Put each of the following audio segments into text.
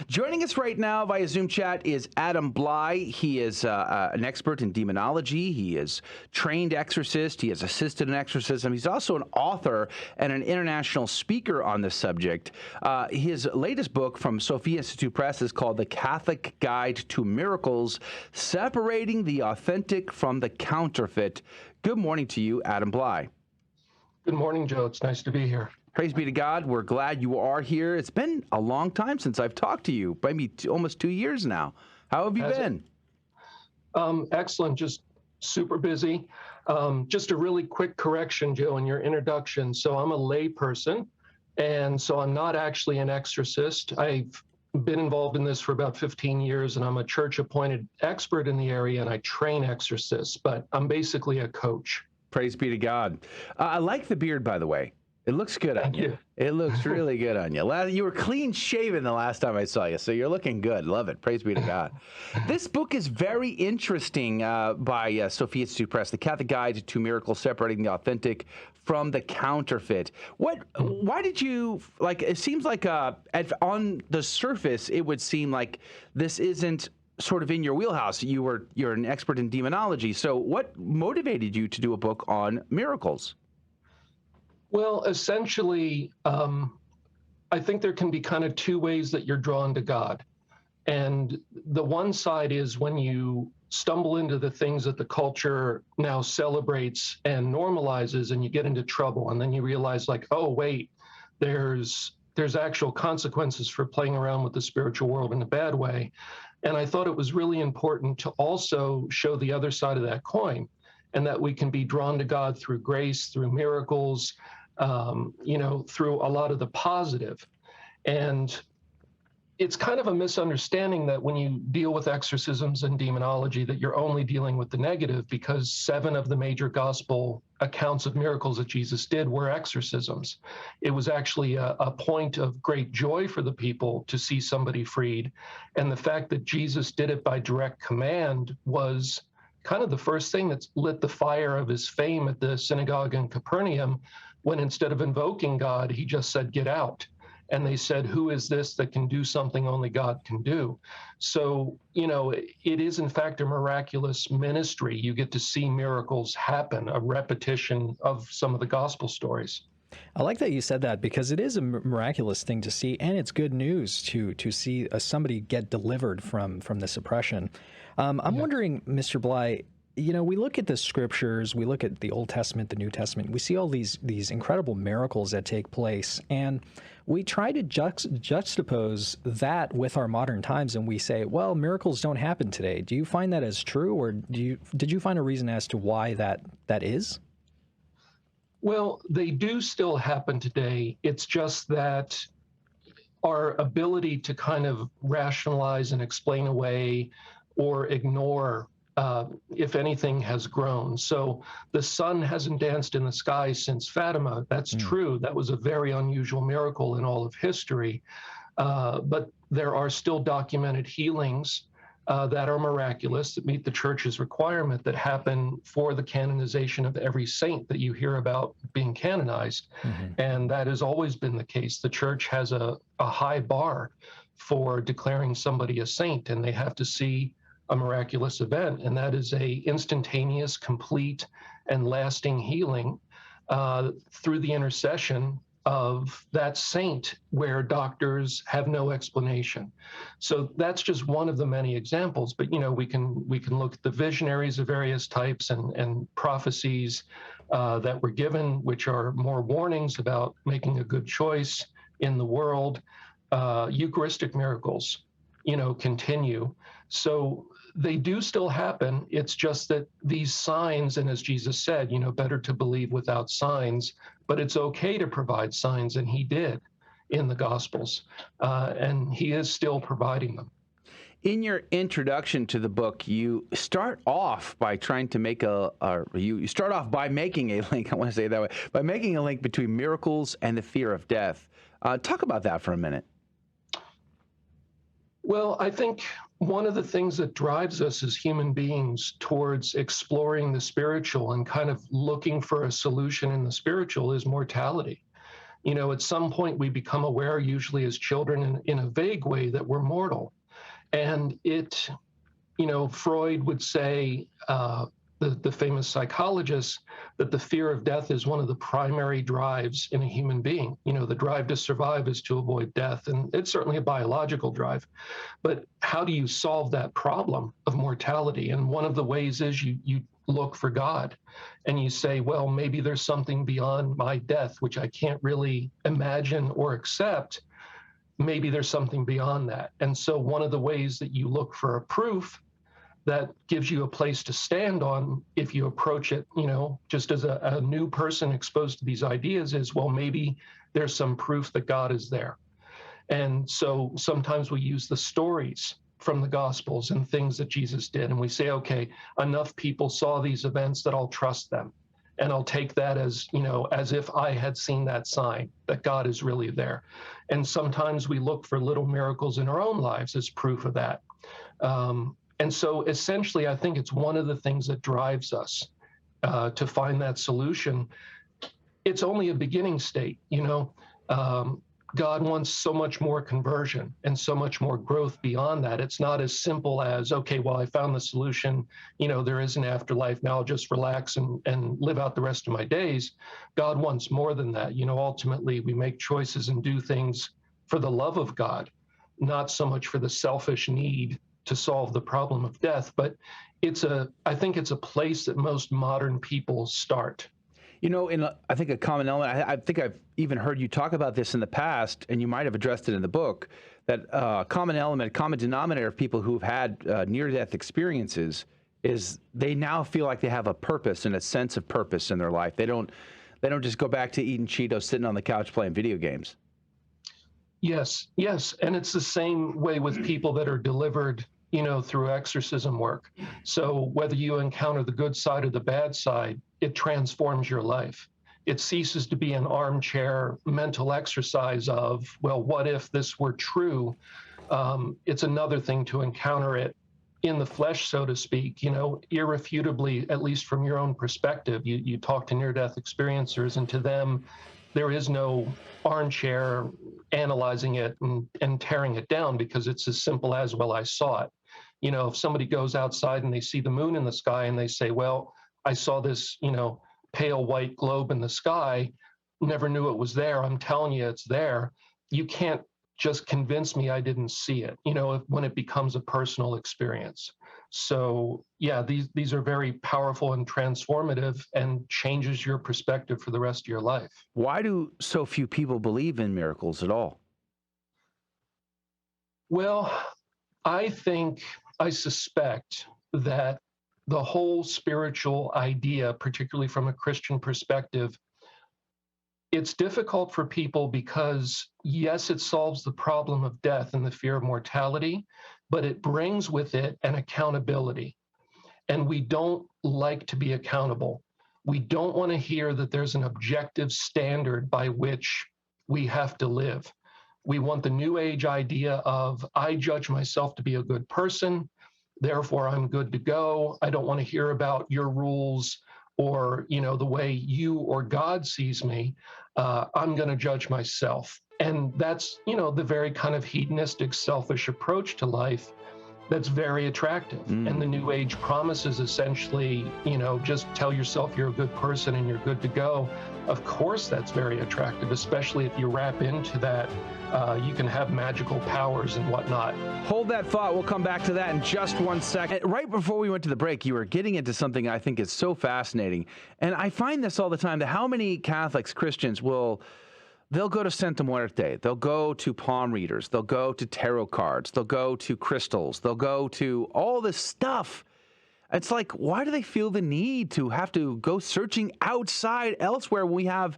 Joining us right now via Zoom chat is Adam Blai. He is an expert in demonology. He is trained exorcist. He has assisted in exorcism. He's also an author and an international speaker on the subject. His latest book from Sophia Institute Press is called The Catholic Guide to Miracles, Separating the Authentic from the Counterfeit. Good morning to you, Adam Blai. Good morning, Joe. It's nice to be here. Praise be to God. We're glad you are here. It's been a long time since I've talked to you, maybe almost 2 years now. How have you been? Excellent. Just super busy. Just a really quick correction, Joe, in your introduction. So I'm a lay person, and so I'm not actually an exorcist. I've been involved in this for about 15 years, and I'm a church-appointed expert in the area, and I train exorcists, but I'm basically a coach. Praise be to God. I like the beard, by the way. It looks good on you. It looks really good on you. You were clean shaven the last time I saw you, so you're looking good. Love it. Praise be to God. This book is very interesting by Sophia Institute Press, The Catholic Guide to Miracles, Separating the Authentic from the Counterfeit. Why did you, it seems like on the surface, it would seem like this isn't sort of in your wheelhouse. You're an expert in demonology. So what motivated you to do a book on miracles? Well, essentially, I think there can be kind of two ways that you're drawn to God. And the one side is when you stumble into the things that the culture now celebrates and normalizes, and you get into trouble, and then you realize, like, oh, wait, there's actual consequences for playing around with the spiritual world in a bad way. And I thought it was really important to also show the other side of that coin, and that we can be drawn to God through grace, through miracles, through a lot of the positive. And it's kind of a misunderstanding that when you deal with exorcisms and demonology, that you're only dealing with the negative, because 7 of the major gospel accounts of miracles that Jesus did were exorcisms. It was actually a point of great joy for the people to see somebody freed. And the fact that Jesus did it by direct command was kind of the first thing that's lit the fire of his fame at the synagogue in Capernaum, when instead of invoking God, he just said, "Get out." And they said, "Who is this that can do something only God can do?" So, it is in fact a miraculous ministry. You get to see miracles happen, a repetition of some of the gospel stories. I like that you said that, because it is a miraculous thing to see, and it's good news to see somebody get delivered from this oppression. I'm wondering, Mr. Blai, we look at the scriptures, we look at the Old Testament, the New Testament, we see all these incredible miracles that take place, and we try to juxtapose that with our modern times, and we say, well, miracles don't happen today. Do you find that as true, or did you find a reason as to why that is? Well, they do still happen today. It's just that our ability to kind of rationalize and explain away or ignore, if anything, has grown. So the sun hasn't danced in the sky since Fatima. That's true. That was a very unusual miracle in all of history. But there are still documented healings that are miraculous, that meet the church's requirement, that happen for the canonization of every saint that you hear about being canonized. And that has always been the case. The church has a high bar for declaring somebody a saint, and they have to see a miraculous event, and that is a instantaneous, complete, and lasting healing through the intercession of that saint, where doctors have no explanation. So that's just one of the many examples. But we can look at the visionaries of various types and prophecies that were given, which are more warnings about making a good choice in the world. Eucharistic miracles, continue. So they do still happen. It's just that these signs, and as Jesus said, better to believe without signs, but it's okay to provide signs, and he did in the Gospels, and he is still providing them. In your introduction to the book, you start off by trying to make you start off by making a link, I want to say it that way, by making a link between miracles and the fear of death. Talk about that for a minute. Well, I think one of the things that drives us as human beings towards exploring the spiritual and kind of looking for a solution in the spiritual is mortality. At some point we become aware, usually as children in a vague way, that we're mortal. And Freud would say, the famous psychologist, that the fear of death is one of the primary drives in a human being. The drive to survive is to avoid death, and it's certainly a biological drive. But how do you solve that problem of mortality? And one of the ways is you look for God, and you say, well, maybe there's something beyond my death, which I can't really imagine or accept. Maybe there's something beyond that. And so one of the ways that you look for a proof that gives you a place to stand on, if you approach it, just as a new person exposed to these ideas, is, well, maybe there's some proof that God is there. And so sometimes we use the stories from the Gospels and things that Jesus did, and we say, okay, enough people saw these events that I'll trust them. And I'll take that as, as if I had seen that sign that God is really there. And sometimes we look for little miracles in our own lives as proof of that. And so essentially, I think it's one of the things that drives us to find that solution. It's only a beginning state, God wants so much more conversion and so much more growth beyond that. It's not as simple as, okay, well, I found the solution, there is an afterlife, now I'll just relax and live out the rest of my days. God wants more than that. Ultimately, we make choices and do things for the love of God, not so much for the selfish need to solve the problem of death. But I think it's a place that most modern people start. I think a common element, I think I've even heard you talk about this in the past, and you might have addressed it in the book, that common element, common denominator of people who've had near-death experiences is they now feel like they have a purpose and a sense of purpose in their life. They don't just go back to eating Cheetos, sitting on the couch playing video games. Yes. And it's the same way with people that are delivered through exorcism work. So whether you encounter the good side or the bad side, it transforms your life. It ceases to be an armchair mental exercise of, well, what if this were true? It's another thing to encounter it in the flesh, so to speak, irrefutably, at least from your own perspective. You talk to near-death experiencers, and to them, there is no armchair analyzing it and tearing it down, because it's as simple as, well, I saw it. If somebody goes outside and they see the moon in the sky and they say, well, I saw this, pale white globe in the sky, never knew it was there. I'm telling you, it's there. You can't just convince me I didn't see it, when it becomes a personal experience. So yeah, these are very powerful and transformative, and changes your perspective for the rest of your life. Why do so few people believe in miracles at all? Well, I suspect that the whole spiritual idea, particularly from a Christian perspective, it's difficult for people because, yes, it solves the problem of death and the fear of mortality, but it brings with it an accountability. And we don't like to be accountable. We don't want to hear that there's an objective standard by which we have to live. We want the New Age idea of, I judge myself to be a good person, therefore I'm good to go. I don't want to hear about your rules or, the way you or God sees me. I'm going to judge myself. And that's, the very kind of hedonistic, selfish approach to life that's very attractive. And the New Age promises essentially, just tell yourself you're a good person and you're good to go. Of course, that's very attractive, especially if you wrap into that. You can have magical powers and whatnot. Hold that thought. We'll come back to that in just 1 second. Right before we went to the break, you were getting into something I think is so fascinating. And I find this all the time, that how many Catholics, Christians they'll go to Santa Muerte, they'll go to palm readers, they'll go to tarot cards, they'll go to crystals, they'll go to all this stuff. It's like, why do they feel the need to have to go searching outside elsewhere when we have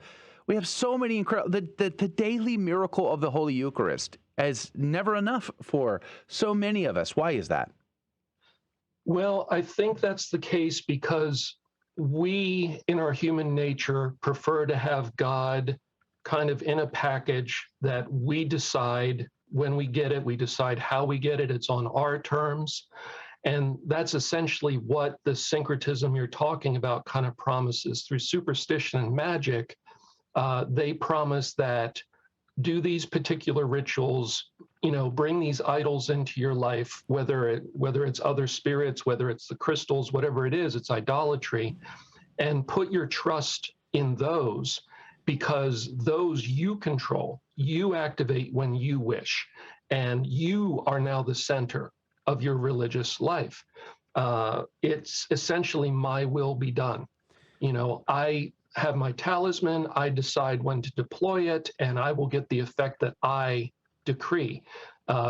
so many incredible, the daily miracle of the Holy Eucharist is never enough for so many of us. Why is that? Well, I think that's the case because we, in our human nature, prefer to have God kind of in a package that we decide when we get it, we decide how we get it, it's on our terms. And that's essentially what the syncretism you're talking about kind of promises. Through superstition and magic, they promise that do these particular rituals, bring these idols into your life, whether it's other spirits, whether it's the crystals, whatever it is, it's idolatry, and put your trust in those, because those you control, you activate when you wish, and you are now the center of your religious life. It's essentially my will be done. I have my talisman, I decide when to deploy it, and I will get the effect that I decree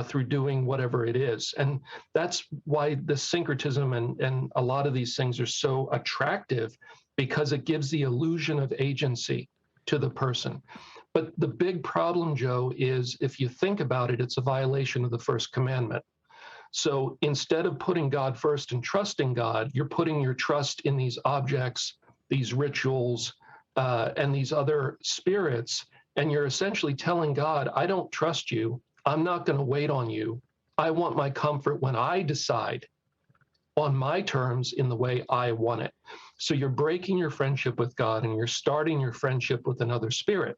through doing whatever it is. And that's why the syncretism and a lot of these things are so attractive, because it gives the illusion of agency to the person. But the big problem, Joe, is if you think about it, it's a violation of the first commandment. So instead of putting God first and trusting God, you're putting your trust in these objects, these rituals, and these other spirits, and you're essentially telling God, I don't trust you. I'm not going to wait on you. I want my comfort when I decide on my terms in the way I want it. So you're breaking your friendship with God, and you're starting your friendship with another spirit.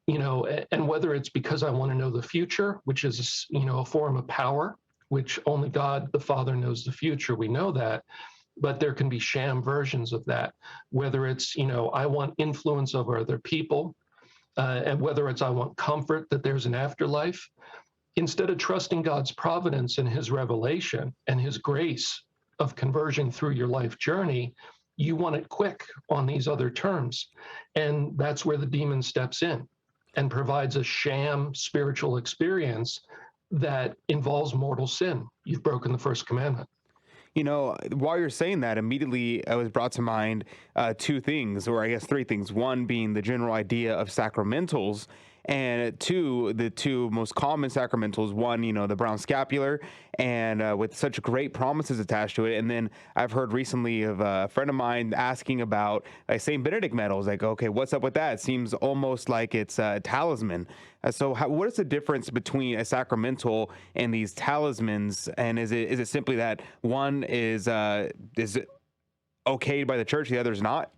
And whether it's because I want to know the future, which is, a form of power, which only God the Father knows the future, we know that. But there can be sham versions of that, whether it's, I want influence over other people, and whether it's I want comfort that there's an afterlife. Instead of trusting God's providence and his revelation and his grace of conversion through your life journey, you want it quick on these other terms. And that's where the demon steps in and provides a sham spiritual experience that involves mortal sin. You've broken the first commandment. While you're saying that, immediately I was brought to mind two things, or I guess three things. One being the general idea of sacramentals, and two, the two most common sacramentals. One, the brown scapular, and with such great promises attached to it. And then I've heard recently of a friend of mine asking about St. Benedict medals. Like, okay, what's up with that? It seems almost like it's a talisman. So what is the difference between a sacramental and these talismans? And is it simply that one is it okayed by the church, the other is not?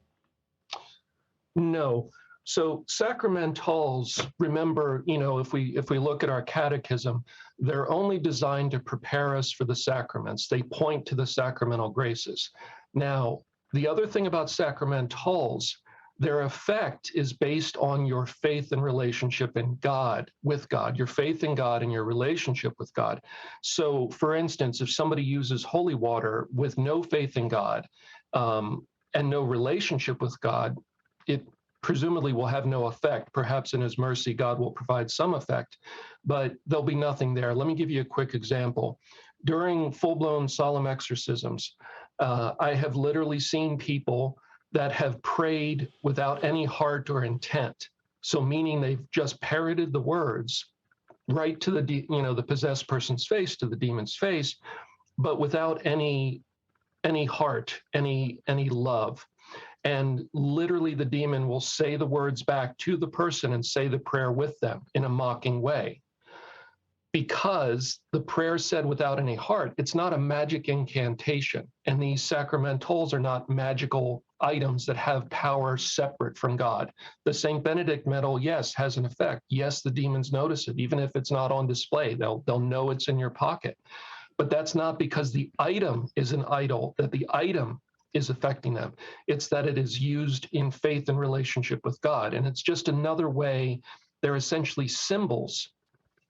No. So sacramentals, remember, if we look at our catechism, they're only designed to prepare us for the sacraments. They point to the sacramental graces. Now, the other thing about sacramentals, their effect is based on your faith and relationship in God, with God, your faith in God and your relationship with God. So, for instance, if somebody uses holy water with no faith in God and no relationship with God, it presumably will have no effect. Perhaps in his mercy, God will provide some effect, but there'll be nothing there. Let me give you a quick example. During full-blown solemn exorcisms, I have literally seen people that have prayed without any heart or intent. So meaning they've just parroted the words right to the possessed person's face, to the demon's face, but without any heart, any love. And literally the demon will say the words back to the person and say the prayer with them in a mocking way. Because the prayer said without any heart, it's not a magic incantation. And these sacramentals are not magical items that have power separate from God. The St. Benedict medal, yes, has an effect. Yes, the demons notice it, even if it's not on display. They'll know it's in your pocket. But that's not because the item is an idol, that the item is affecting them. It's that it is used in faith and relationship with God. And it's just another way, they're essentially symbols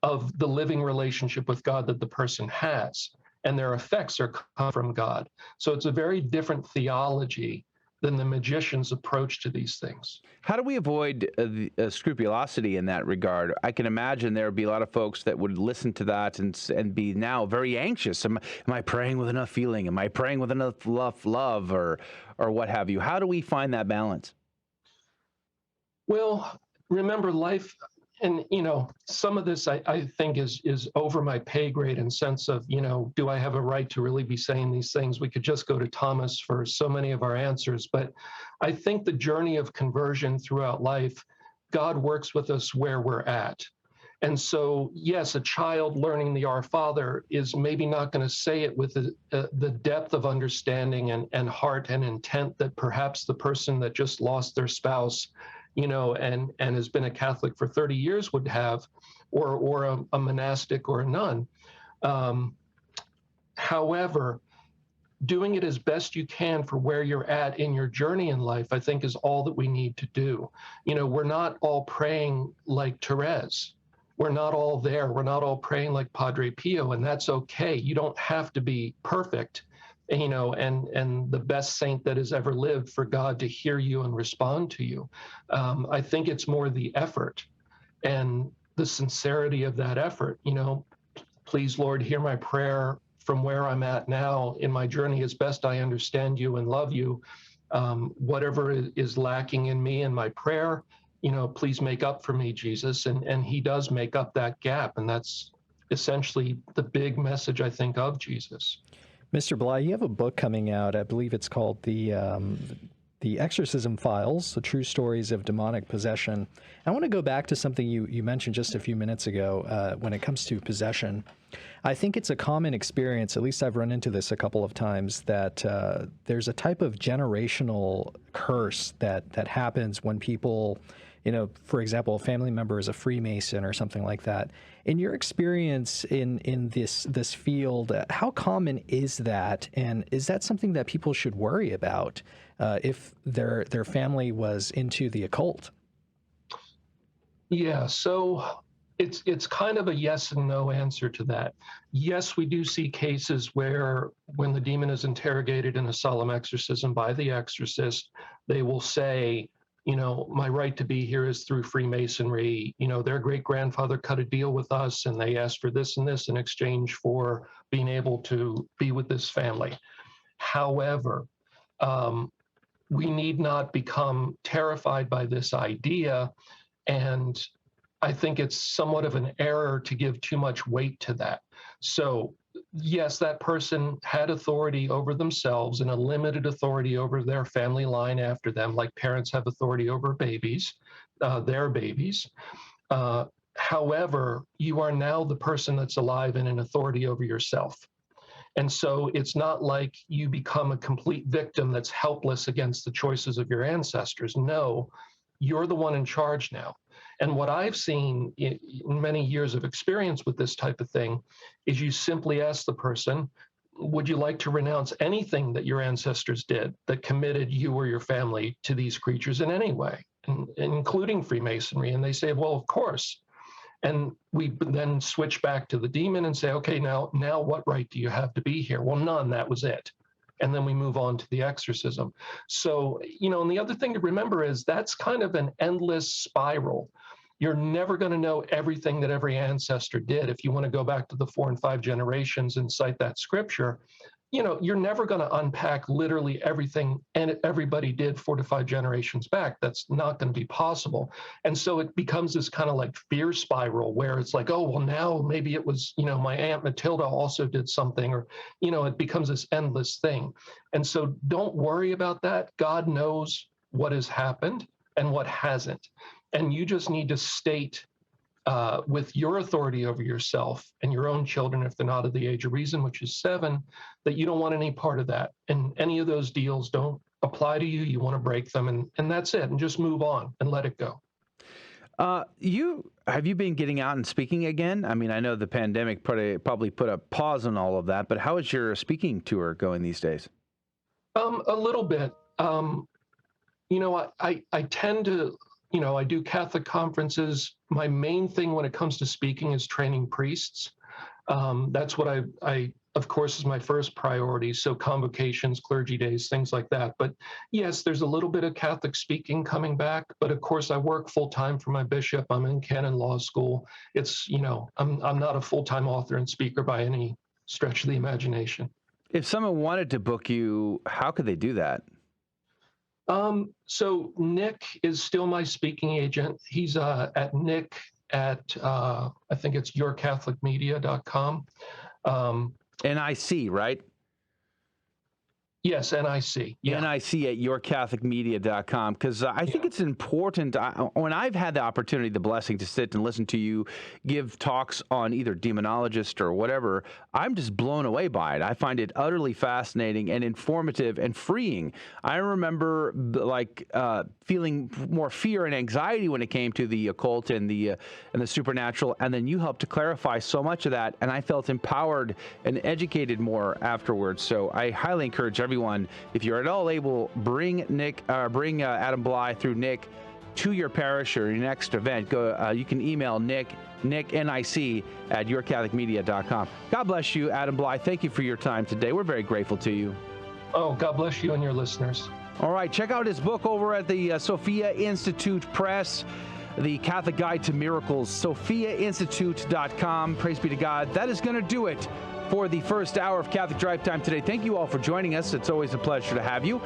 of the living relationship with God that the person has. And their effects are come from God. So it's a very different theology than the magician's approach to these things. How do we avoid scrupulosity in that regard? I can imagine there would be a lot of folks that would listen to that and be now very anxious. Am I praying with enough feeling? Am I praying with enough love or what have you? How do we find that balance? Well, remember life, and some of this I think is over my pay grade in sense of, do I have a right to really be saying these things? We could just go to Thomas for so many of our answers, but I think the journey of conversion throughout life, God works with us where we're at. And so, yes, a child learning the Our Father is maybe not going to say it with the depth of understanding and heart and intent that perhaps the person that just lost their spouse and has been a Catholic for 30 years would have, or a monastic or a nun. However, doing it as best you can for where you're at in your journey in life, I think, is all that we need to do. We're not all praying like Therese. We're not all there. We're not all praying like Padre Pio, and that's okay. You don't have to be perfect, and the best saint that has ever lived for God to hear you and respond to you. I think it's more the effort and the sincerity of that effort. Please, Lord, hear my prayer from where I'm at now in my journey, as best I understand you and love you. Whatever is lacking in me in my prayer, please make up for me, Jesus. And he does make up that gap. And that's essentially the big message, I think, of Jesus. Mr. Blai, you have a book coming out. I believe it's called The Exorcism Files, The True Stories of Demonic Possession. I want to go back to something you mentioned just a few minutes ago when it comes to possession. I think it's a common experience, at least I've run into this a couple of times, that there's a type of generational curse that happens when people, for example, a family member is a Freemason or something like that. In your experience in this field, how common is that? And is that something that people should worry about if their family was into the occult? Yeah, so it's kind of a yes and no answer to that. Yes, we do see cases where when the demon is interrogated in a solemn exorcism by the exorcist, they will say, my right to be here is through Freemasonry. Their great-grandfather cut a deal with us and they asked for this and this in exchange for being able to be with this family. However, we need not become terrified by this idea, and I think it's somewhat of an error to give too much weight to that. So yes, that person had authority over themselves and a limited authority over their family line after them, like parents have authority over babies, their babies. However, you are now the person that's alive and in authority over yourself. And so it's not like you become a complete victim that's helpless against the choices of your ancestors. No, you're the one in charge now. And what I've seen in many years of experience with this type of thing is you simply ask the person, would you like to renounce anything that your ancestors did that committed you or your family to these creatures in any way, including Freemasonry? And they say, well, of course. And we then switch back to the demon and say, okay, now what right do you have to be here? Well, none, that was it. And then we move on to the exorcism. So, and the other thing to remember is that's kind of an endless spiral. You're never going to know everything that every ancestor did. If you want to go back to the 4 and 5 generations and cite that scripture, you're never going to unpack literally everything and everybody did 4 to 5 generations back. That's not going to be possible. And so it becomes this kind of like fear spiral where it's like, oh, well, now maybe it was, my Aunt Matilda also did something, or, it becomes this endless thing. And so don't worry about that. God knows what has happened and what hasn't. And you just need to state with your authority over yourself and your own children, if they're not of the age of reason, which is 7, that you don't want any part of that. And any of those deals don't apply to you. You want to break them, and that's it. And just move on and let it go. Have you been getting out and speaking again? I mean, I know the pandemic probably put a pause on all of that, but how is your speaking tour going these days? A little bit. I tend to, I do Catholic conferences. My main thing when it comes to speaking is training priests. That's what I, of course, is my first priority. So convocations, clergy days, things like that. But yes, there's a little bit of Catholic speaking coming back. But of course, I work full time for my bishop. I'm in canon law school. It's, I'm not a full-time author and speaker by any stretch of the imagination. If someone wanted to book you, how could they do that? So Nick is still my speaking agent. He's at Nick at, I think it's yourcatholicmedia.com. NIC, right? Yes, NIC. Yeah. NIC at yourcatholicmedia.com, because I think it's important. When I've had the opportunity, the blessing to sit and listen to you give talks on either demonologist or whatever, I'm just blown away by it. I find it utterly fascinating and informative and freeing. I remember feeling more fear and anxiety when it came to the occult and the supernatural, and then you helped to clarify so much of that, and I felt empowered and educated more afterwards. So I highly encourage everyone, if you're at all able, bring Adam Blai through Nick to your parish or your next event. You can email Nick NIC at yourcatholicmedia.com. God bless you, Adam Blai. Thank you for your time today. We're very grateful to you. Oh, God bless you and your listeners. All right, check out his book over at the Sophia Institute Press, The Catholic Guide to Miracles, sophiainstitute.com. Praise be to God. That is going to do it for the first hour of Catholic Drive Time today. Thank you all for joining us. It's always a pleasure to have you.